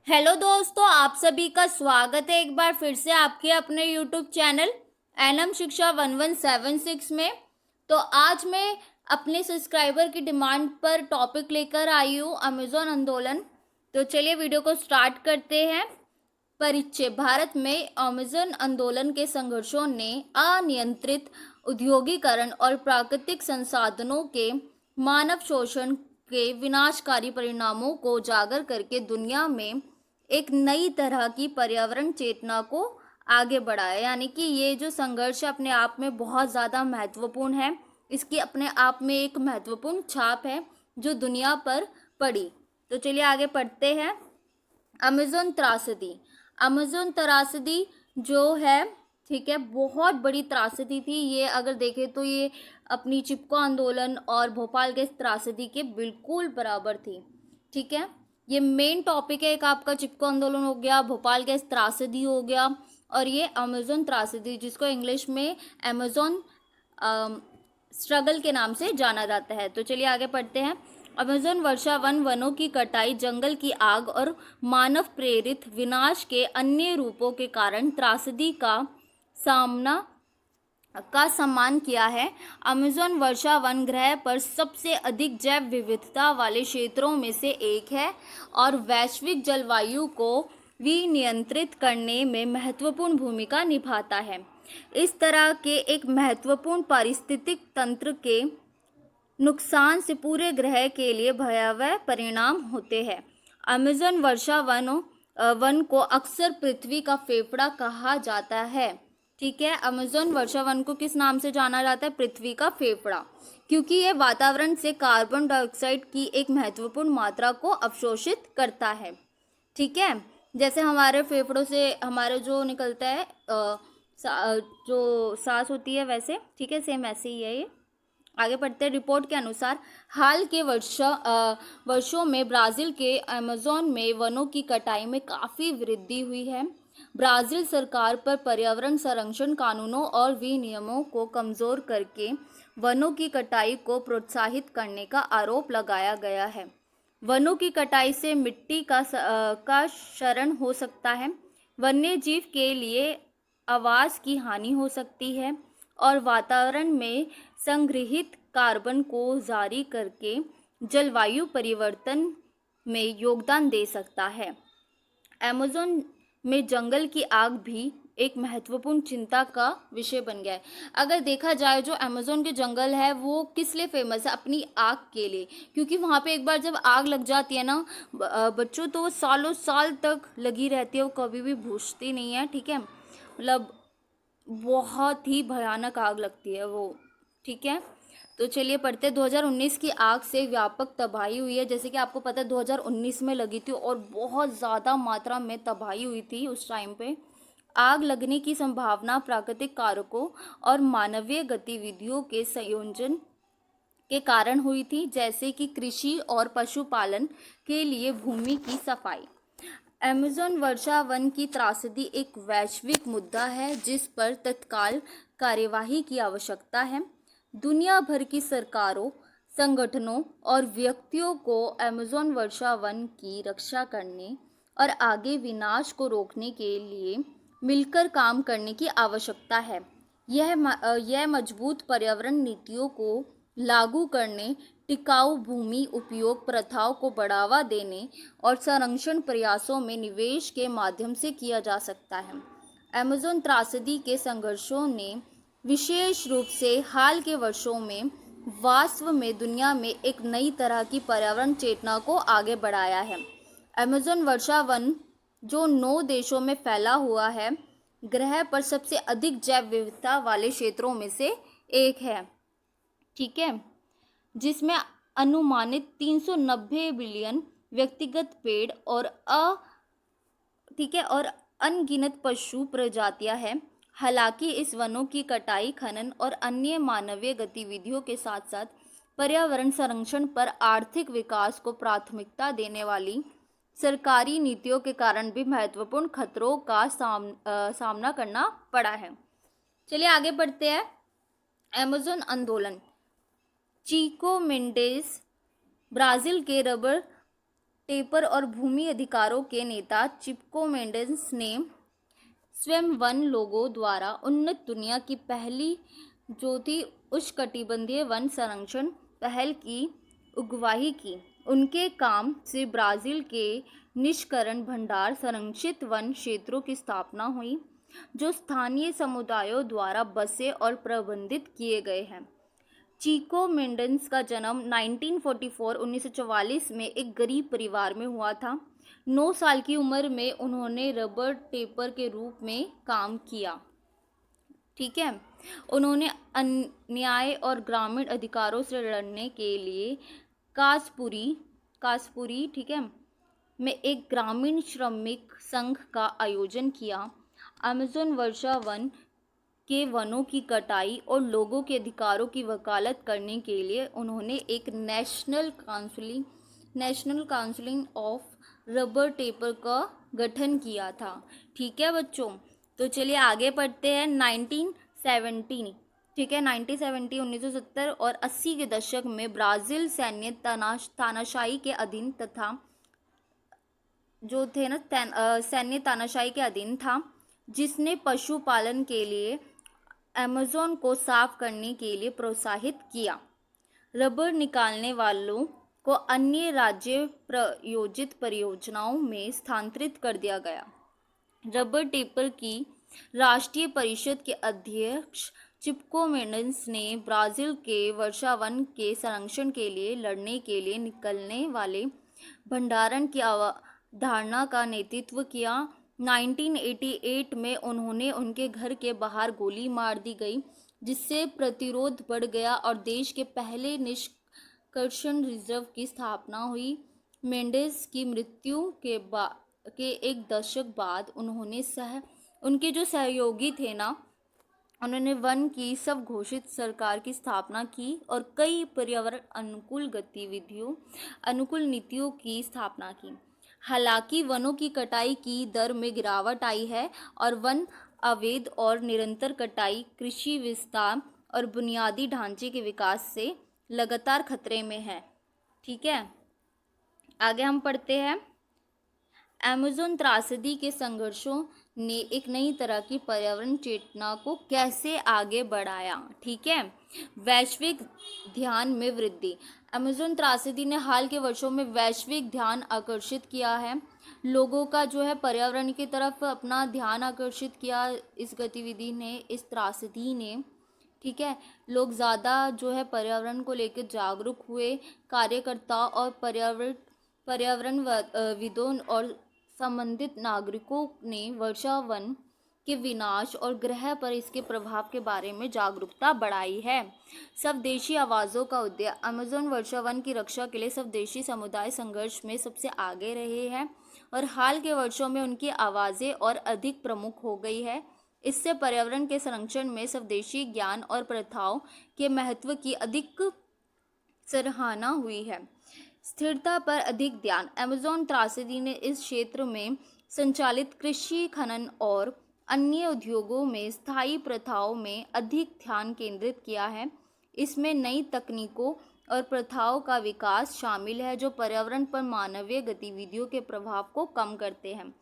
Hello दोस्तों, आप सभी का स्वागत है एक बार फिर से आपके अपने यूट्यूब चैनल एनएम शिक्षा 1176 में। तो आज मैं अपने सब्सक्राइबर की डिमांड पर टॉपिक लेकर आई हूँ अमेज़न आंदोलन। तो चलिए वीडियो को स्टार्ट करते हैं। परिचय। भारत में अमेज़न आंदोलन के संघर्षों ने अनियंत्रित औद्योगिकरण और प्राकृतिक संसाधनों के मानव शोषण के विनाशकारी परिणामों को उजागर करके दुनिया में एक नई तरह की पर्यावरण चेतना को आगे बढ़ाया। यानी कि ये जो संघर्ष अपने आप में बहुत ज़्यादा महत्वपूर्ण है, इसकी अपने आप में एक महत्वपूर्ण छाप है जो दुनिया पर पड़ी। तो चलिए आगे पढ़ते हैं। अमेज़न त्रासदी। अमेज़न त्रासदी जो है, ठीक है, बहुत बड़ी त्रासदी थी ये। अगर देखें तो ये अपनी चिपको आंदोलन और भोपाल गैस त्रासदी के बिल्कुल बराबर थी। ठीक है, ये मेन टॉपिक है। एक आपका चिपको आंदोलन हो गया, भोपाल गैस त्रासदी हो गया, और ये अमेज़न त्रासदी जिसको इंग्लिश में अमेज़न स्ट्रगल के नाम से जाना जाता है। तो चलिए आगे पढ़ते हैं। अमेज़न वर्षा वनों की कटाई, जंगल की आग और मानव प्रेरित विनाश के अन्य रूपों के कारण त्रासदी का सम्मान किया है। अमेज़न वर्षा वन ग्रह पर सबसे अधिक जैव विविधता वाले क्षेत्रों में से एक है और वैश्विक जलवायु को विनियंत्रित करने में महत्वपूर्ण भूमिका निभाता है। इस तरह के एक महत्वपूर्ण पारिस्थितिक तंत्र के नुकसान से पूरे ग्रह के लिए भयावह परिणाम होते हैं। अमेज़न वर्षा वन को अक्सर पृथ्वी का फेफड़ा कहा जाता है। ठीक है, अमेज़न वर्षा वन को किस नाम से जाना जाता है? पृथ्वी का फेफड़ा, क्योंकि यह वातावरण से कार्बन डाइऑक्साइड की एक महत्वपूर्ण मात्रा को अवशोषित करता है। ठीक है, जैसे हमारे फेफड़ों से हमारे जो निकलता है जो सांस होती है, वैसे ठीक है, सेम ऐसे ही है ये। आगे पढ़ते हैं। रिपोर्ट के अनुसार हाल के वर्षों में ब्राज़ील के अमेज़न में वनों की कटाई में काफ़ी वृद्धि हुई है। ब्राज़ील सरकार पर पर्यावरण संरक्षण कानूनों और विनियमों को कमज़ोर करके वनों की कटाई को प्रोत्साहित करने का आरोप लगाया गया है। वनों की कटाई से मिट्टी का क्षरण हो सकता है, वन्य जीव के लिए आवास की हानि हो सकती है और वातावरण में संग्रहित कार्बन को जारी करके जलवायु परिवर्तन में योगदान दे सकता है। अमेज़न में जंगल की आग भी एक महत्वपूर्ण चिंता का विषय बन गया है। अगर देखा जाए, जो अमेज़न के जंगल है वो किस लिए फेमस है? अपनी आग के लिए, क्योंकि वहाँ पे एक बार जब आग लग जाती है ना बच्चों, तो वो सालों साल तक लगी रहती है, वो कभी भी बुझती नहीं है। ठीक है, मतलब बहुत ही भयानक आग लगती है वो। ठीक है, तो चलिए पढ़ते। 2019 की आग से व्यापक तबाही हुई है। जैसे कि आपको पता है 2019 में लगी थी और बहुत ज़्यादा मात्रा में तबाही हुई थी उस टाइम पे। आग लगने की संभावना प्राकृतिक कारकों और मानवीय गतिविधियों के संयोजन के कारण हुई थी, जैसे कि कृषि और पशुपालन के लिए भूमि की सफाई। अमेज़न वर्षा वन की त्रासदी एक वैश्विक मुद्दा है जिस पर तत्काल कार्यवाही की आवश्यकता है। दुनिया भर की सरकारों, संगठनों और व्यक्तियों को अमेज़न वर्षा वन की रक्षा करने और आगे विनाश को रोकने के लिए मिलकर काम करने की आवश्यकता है। यह मजबूत पर्यावरण नीतियों को लागू करने, टिकाऊ भूमि उपयोग प्रथाओं को बढ़ावा देने और संरक्षण प्रयासों में निवेश के माध्यम से किया जा सकता है। अमेज़न त्रासदी के संघर्षों ने विशेष रूप से हाल के वर्षों में वास्तव में दुनिया में एक नई तरह की पर्यावरण चेतना को आगे बढ़ाया है। अमेज़न वर्षा वन, जो 9 देशों में फैला हुआ है, ग्रह पर सबसे अधिक जैव विविधता वाले क्षेत्रों में से एक है। ठीक है, जिसमें अनुमानित 390 बिलियन व्यक्तिगत पेड़ और ठीक है, और अनगिनत पशु प्रजातियां हैं। हालांकि इस वनों की कटाई, खनन और अन्य मानवीय गतिविधियों के साथ साथ पर्यावरण संरक्षण पर आर्थिक विकास को प्राथमिकता देने वाली सरकारी नीतियों के कारण भी महत्वपूर्ण खतरों का सामना करना पड़ा है। चलिए आगे बढ़ते हैं। अमेज़न आंदोलन। चीको मेंडेस ब्राज़ील के रबर टेपर और भूमि अधिकारों के नेता चिपको मेंडेस ने स्वयं वन लोगों द्वारा उन्नत दुनिया की पहली जो थी उष्णकटिबंधीय वन संरक्षण पहल की अगुवाई की। उनके काम से ब्राज़ील के निष्करण भंडार संरक्षित वन क्षेत्रों की स्थापना हुई, जो स्थानीय समुदायों द्वारा बसे और प्रबंधित किए गए हैं। चिको मेंडेस का जन्म 1944 में एक गरीब परिवार में हुआ था। 9 साल की उम्र में उन्होंने रबर टेपर के रूप में काम किया। ठीक है, उन्होंने अन्याय और ग्रामीण अधिकारों से लड़ने के लिए कासपुरी ठीक है में एक ग्रामीण श्रमिक संघ का आयोजन किया। अमेज़न वर्षा वन के वनों की कटाई और लोगों के अधिकारों की वकालत करने के लिए उन्होंने एक national council of rubber taper का गठन किया था। ठीक है बच्चों, तो चलिए आगे पढ़ते हैं। 1970 ठीक है 1970 और 80 के दशक में ब्राज़ील सैन्य तानाशाही के अधीन तथा जो थे ना सैन्य तानाशाही के अधीन था, जिसने पशुपालन के लिए अमेज़न को साफ करने के लिए प्रोत्साहित किया। रबर निकालने वालों को अन्य राज्य प्रायोजित परियोजनाओं में स्थानांतरित कर दिया गया। रबर टेपर की राष्ट्रीय परिषद के अध्यक्ष चिपको मेंडेस ने ब्राज़ील के वर्षा वन के संरक्षण के लिए लड़ने के लिए निकलने वाले भंडारण की अवधारणा का नेतृत्व किया। 1988 में उन्होंने उनके घर के बाहर गोली मार दी गई, जिससे प्रतिरोध बढ़ गया और देश के पहले निष्कर्षण रिजर्व की स्थापना हुई। मेंडेस की मृत्यु के एक दशक बाद उनके जो सहयोगी थे ना, उन्होंने वन की सब घोषित सरकार की स्थापना की और कई पर्यावरण अनुकूल नीतियों की स्थापना की। हालांकि वनों की कटाई की दर में गिरावट आई है और वन अवैध और निरंतर कटाई कृषि विस्तार और बुनियादी ढांचे के विकास से लगातार खतरे में है। ठीक है, आगे हम पढ़ते हैं। अमेज़न त्रासदी के संघर्षों ने एक नई तरह की पर्यावरण चेतना को कैसे आगे बढ़ाया। ठीक है, वैश्विक ध्यान में वृद्धि। अमेज़न त्रासदी ने हाल के वर्षों में वैश्विक ध्यान आकर्षित किया है। लोगों का जो है पर्यावरण की तरफ अपना ध्यान आकर्षित किया इस गतिविधि ने, इस त्रासदी ने। ठीक है, लोग ज़्यादा जो है पर्यावरण को लेकर जागरूक हुए। कार्यकर्ता और पर्यावरणविदों और संबंधित नागरिकों ने वर्षा वन के विनाश और ग्रह पर इसके प्रभाव के बारे में जागरूकता बढ़ाई है। स्वदेशी आवाज़ों का उदय। अमेज़न वर्षा वन की रक्षा के लिए स्वदेशी समुदाय संघर्ष में सबसे आगे रहे हैं और हाल के वर्षों में उनकी आवाज़ें और अधिक प्रमुख हो गई है। इससे पर्यावरण के संरक्षण में स्वदेशी ज्ञान और प्रथाओं के महत्व की अधिक सराहना हुई है। स्थिरता पर अधिक ध्यान। अमेज़न त्रासदी ने इस क्षेत्र में संचालित कृषि, खनन और अन्य उद्योगों में स्थायी प्रथाओं में अधिक ध्यान केंद्रित किया है। इसमें नई तकनीकों और प्रथाओं का विकास शामिल है जो पर्यावरण पर मानवीय गतिविधियों के प्रभाव को कम करते हैं।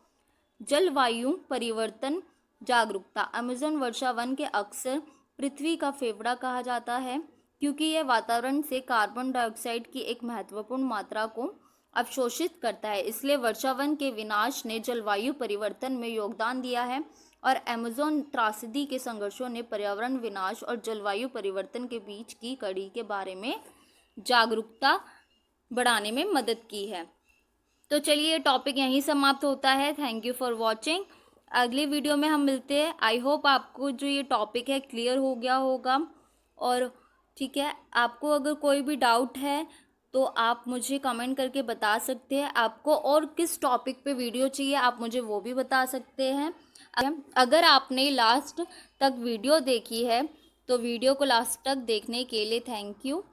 जलवायु परिवर्तन जागरूकता। अमेज़न वर्षा वन के अक्सर पृथ्वी का फेफड़ा कहा जाता है क्योंकि यह वातावरण से कार्बन डाइऑक्साइड की एक महत्वपूर्ण मात्रा को अवशोषित करता है। इसलिए वर्षा वन के विनाश ने जलवायु परिवर्तन में योगदान दिया है और अमेज़न त्रासदी के संघर्षों ने पर्यावरण विनाश और जलवायु परिवर्तन के बीच की कड़ी के बारे में जागरूकता बढ़ाने में मदद की है। तो चलिए ये टॉपिक यहीं समाप्त होता है। Thank you for watching. अगली वीडियो में हम मिलते हैं। आई होप आपको जो ये टॉपिक है क्लियर हो गया होगा। और ठीक है, आपको अगर कोई भी डाउट है तो आप मुझे कमेंट करके बता सकते हैं। आपको और किस टॉपिक पे वीडियो चाहिए आप मुझे वो भी बता सकते हैं। अगर आपने लास्ट तक वीडियो देखी है तो वीडियो को लास्ट तक देखने के लिए थैंक यू।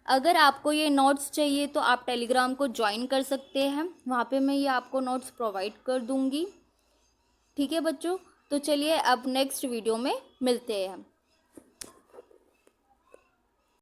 अगर आपको ये नोट्स चाहिए तो आप टेलीग्राम को ज्वाइन कर सकते हैं, वहाँ पे मैं ये आपको नोट्स प्रोवाइड कर दूँगी। ठीक है बच्चों, तो चलिए अब नेक्स्ट वीडियो में मिलते हैं।